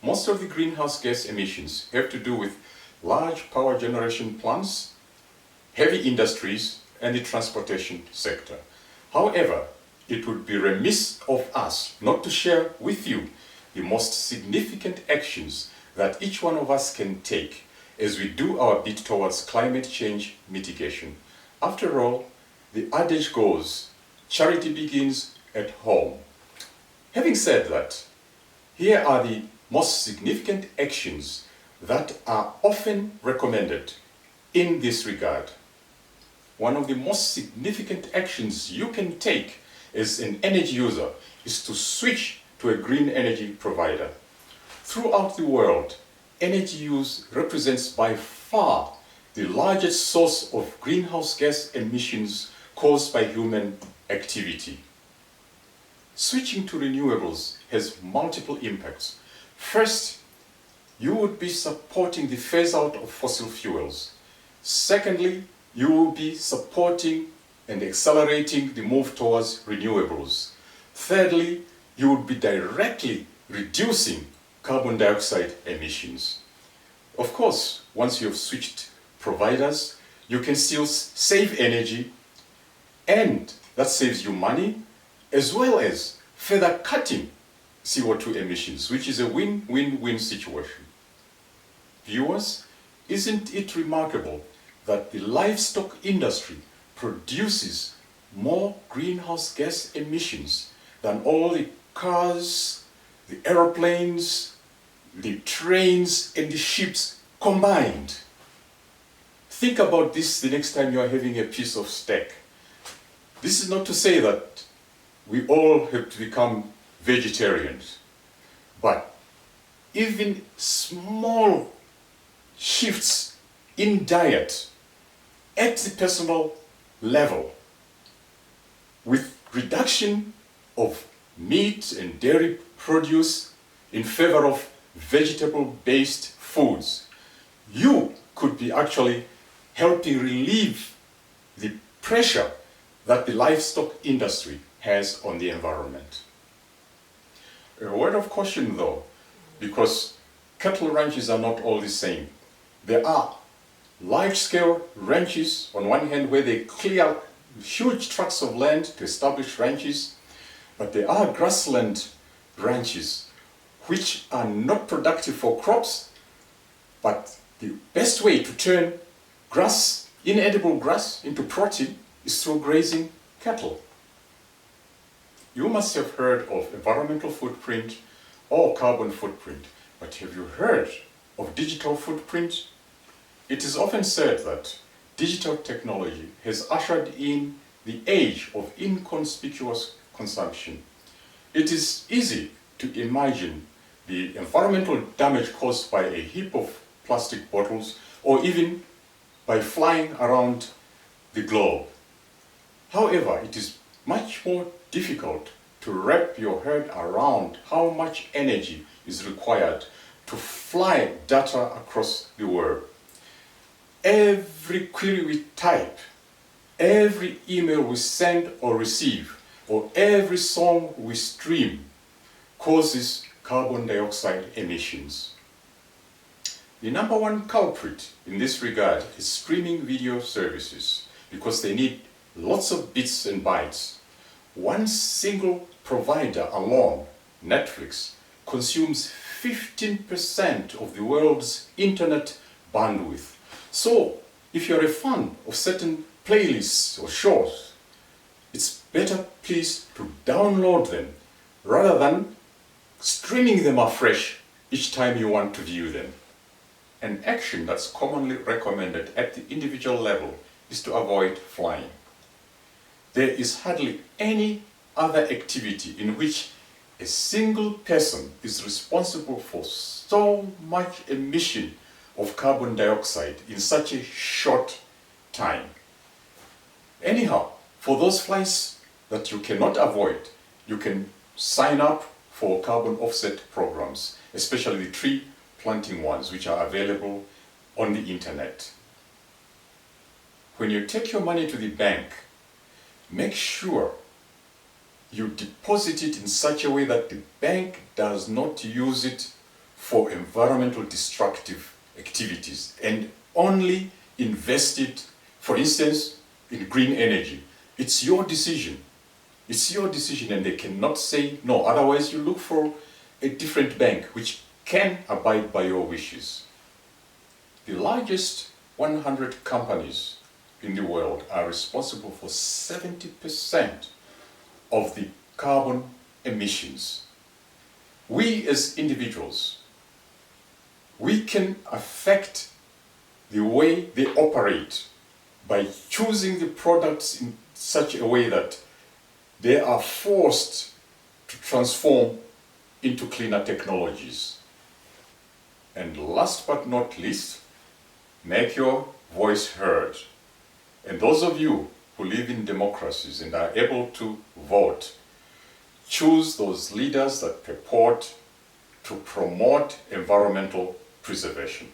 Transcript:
most of the greenhouse gas emissions have to do with large power generation plants, heavy industries, and the transportation sector. However, it would be remiss of us not to share with you the most significant actions that each one of us can take as we do our bit towards climate change mitigation. After all, the adage goes, charity begins at home. Having said that, here are the most significant actions that are often recommended in this regard. One of the most significant actions you can take as an energy user is to switch to a green energy provider. Throughout the world, energy use represents by far the largest source of greenhouse gas emissions caused by human activity. Switching to renewables has multiple impacts. First, you would be supporting the phase out of fossil fuels. Secondly, you will be supporting and accelerating the move towards renewables. Thirdly, you would be directly reducing carbon dioxide emissions. Of course, once you have switched providers, you can still save energy, and that saves you money, as well as further cutting CO2 emissions, which is a win-win-win situation. Viewers, isn't it remarkable that the livestock industry produces more greenhouse gas emissions than all the cars, the aeroplanes, the trains, and the ships combined? Think about this the next time you are having a piece of steak. This is not to say that we all have to become vegetarians, but even small shifts in diet at the personal level, with reduction of meat and dairy produce in favor of vegetable-based foods, you could be actually helping relieve the pressure that the livestock industry has on the environment. A word of caution though, because cattle ranches are not all the same. There are large-scale ranches on one hand where they clear huge tracts of land to establish ranches, but there are grassland ranches which are not productive for crops, but the best way to turn grass, inedible grass, into protein is through grazing cattle. You must have heard of environmental footprint or carbon footprint, but have you heard of digital footprint? It is often said that digital technology has ushered in the age of inconspicuous consumption. It is easy to imagine the environmental damage caused by a heap of plastic bottles, or even by flying around the globe. However, it is much more difficult to wrap your head around how much energy is required to fly data across the world. Every query we type, every email we send or receive, or every song we stream causes carbon dioxide emissions. The number one culprit in this regard is streaming video services, because they need lots of bits and bytes. One single provider alone, Netflix, consumes 15% of the world's internet bandwidth. So, if you're a fan of certain playlists or shows, it's better, please, to download them rather than streaming them afresh each time you want to view them. An action that's commonly recommended at the individual level is to avoid flying. There is hardly any other activity in which a single person is responsible for so much emission of carbon dioxide in such a short time. Anyhow, for those flights that you cannot avoid, you can sign up for carbon offset programs, especially the tree planting ones, which are available on the internet. When you take your money to the bank, make sure you deposit it in such a way that the bank does not use it for environmental destructive activities and only invest it, for instance, in green energy. It's your decision. It's your decision, and they cannot say no. Otherwise, you look for a different bank which can abide by your wishes. The largest 100 companies in the world are responsible for 70% of the carbon emissions. We as individuals, we can affect the way they operate by choosing the products in such a way that they are forced to transform into cleaner technologies. And last but not least, make your voice heard. And those of you who live in democracies and are able to vote, choose those leaders that purport to promote environmental preservation.